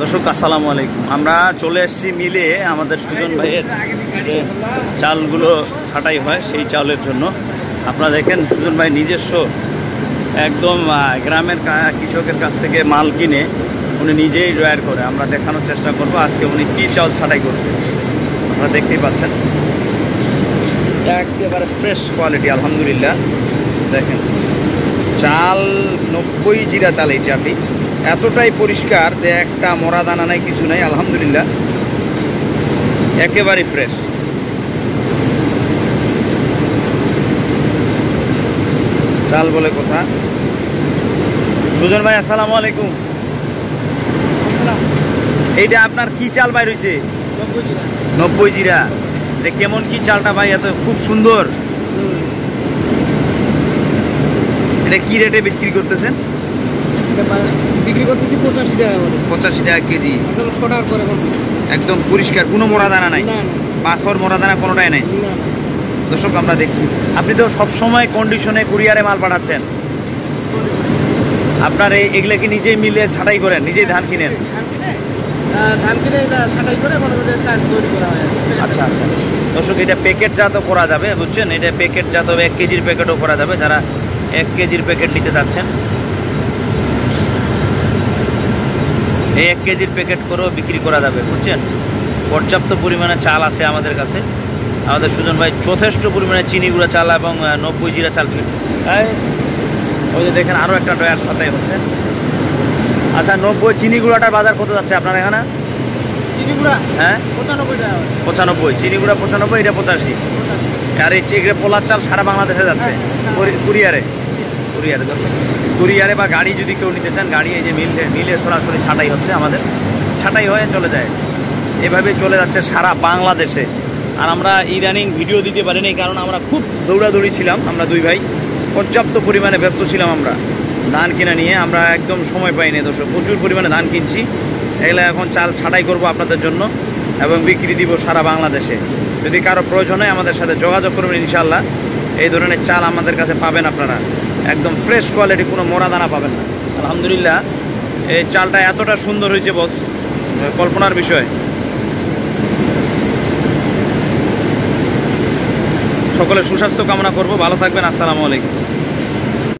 দর্শক আসসালামু আলাইকুম। আমরা চলে এসেছি মিলে আমাদের সুজন ভাইয়ের যে চালগুলো ছাঁটাই হয় সেই চালের জন্য। আপনারা দেখেন সুজন ভাই নিজস্ব একদম গ্রামের কৃষকের কাছ থেকে মাল কিনে উনি নিজেই ড্রয়ার করে। আমরা দেখানোর চেষ্টা করব আজকে উনি কী চাল ছাঁটাই করছে। আপনারা দেখতেই পাচ্ছেন একেবারে ফ্রেশ কোয়ালিটি, আলহামদুলিল্লাহ। দেখেন চাল 90 জিরা চাল, এই চালটি এতটাই পরিষ্কার যে একটা মরা দানা নাই, কিছু নাই, আলহামদুলিল্লাহ একেবারে ফ্রেশ। চাল বলে কথা। সুজন ভাই আসসালামু আলাইকুম। এইটা আপনার কি চাল বাইর হয়েছে? 90 জিরা। এটা কেমন কি চালটা ভাই? এত খুব সুন্দর। এটা কি রেটে বিক্রি করতেছেন? বিক্রি করতেছি 85 টাকা করে। 85 টাকা কেজি। একদম পরিষ্কার, কোনো মোড়া দানা নাই, পাথর মোড়া দানা কোনোটাই নাই। দর্শক আমরা দেখছি আপনি তো সবসময় কন্ডিশনে কুরিয়ারে মাল পাঠাচ্ছেন। আপনার এগুলো কি নিজেই মিলে ছাঁটাই করেন, নিজেই ধান কিনেন? ধান কিনে ছাঁটাই করে তৈরি করা হয়। আচ্ছা আচ্ছা। দর্শক এটা প্যাকেটজাত করা যাবে, বুঝছেন? এটা প্যাকেটজাত 1 কেজির প্যাকেটও করা যাবে। যারা 1 কেজির প্যাকেট নিতে যাচ্ছেন, এই 1 কেজির প্যাকেট করেও বিক্রি করা যাবে, বুঝছেন? পর্যাপ্ত পরিমাণে চাল আছে আমাদের কাছে। আমাদের সুজন ভাই যথেষ্ট পরিমাণে চিনি গুঁড়া চাল এবং 90 জিরা চাল। ওই যে দেখেন আরও একটা ড্রয়ার ছাঁটাই হচ্ছে। আচ্ছা, 90 চিনি গুঁড়াটার বাজার কত যাচ্ছে আপনার এখানে? চিনি গুঁড়া হ্যাঁ 95 টাকা। 95 চিনি গুঁড়া 95, এটা 85। আর এই পোলার চাল সারা বাংলাদেশে যাচ্ছে কুরিয়ারে। কুরিয়ারে বা গাড়ি যদি কেউ নিতে চান, গাড়ি এই যে মিলে সরাসরি ছাঁটাই হচ্ছে, আমাদের ছাঁটাই হয়ে চলে যায়। এভাবে চলে যাচ্ছে সারা বাংলাদেশে। আর আমরা ইদানিং ভিডিও দিতে পারিনি, কারণ আমরা খুব দৌড়াদৌড়ি ছিলাম। আমরা দুই ভাই পর্যাপ্ত পরিমাণে ব্যস্ত ছিলাম। আমরা ধান কিনা নিয়ে আমরা একদম সময় পাইনি। দর্শক প্রচুর পরিমাণে ধান কিনছি। এগুলো এখন চাল ছাঁটাই করব আপনাদের জন্য এবং বিক্রি দিব সারা বাংলাদেশে। যদি কারো প্রয়োজন হয় আমাদের সাথে যোগাযোগ করবেন, ইনশাআল্লাহ এই ধরনের চাল আমাদের কাছে পাবেন আপনারা। একদম ফ্রেশ কোয়ালিটি, কোনো মোড়া দানা পাবেন না। আলহামদুলিল্লাহ এই চালটা এতটা সুন্দর হয়েছে বস, কল্পনার বিষয়। সকলের সুস্বাস্থ্য কামনা করব। ভালো থাকবেন। আসসালামু আলাইকুম।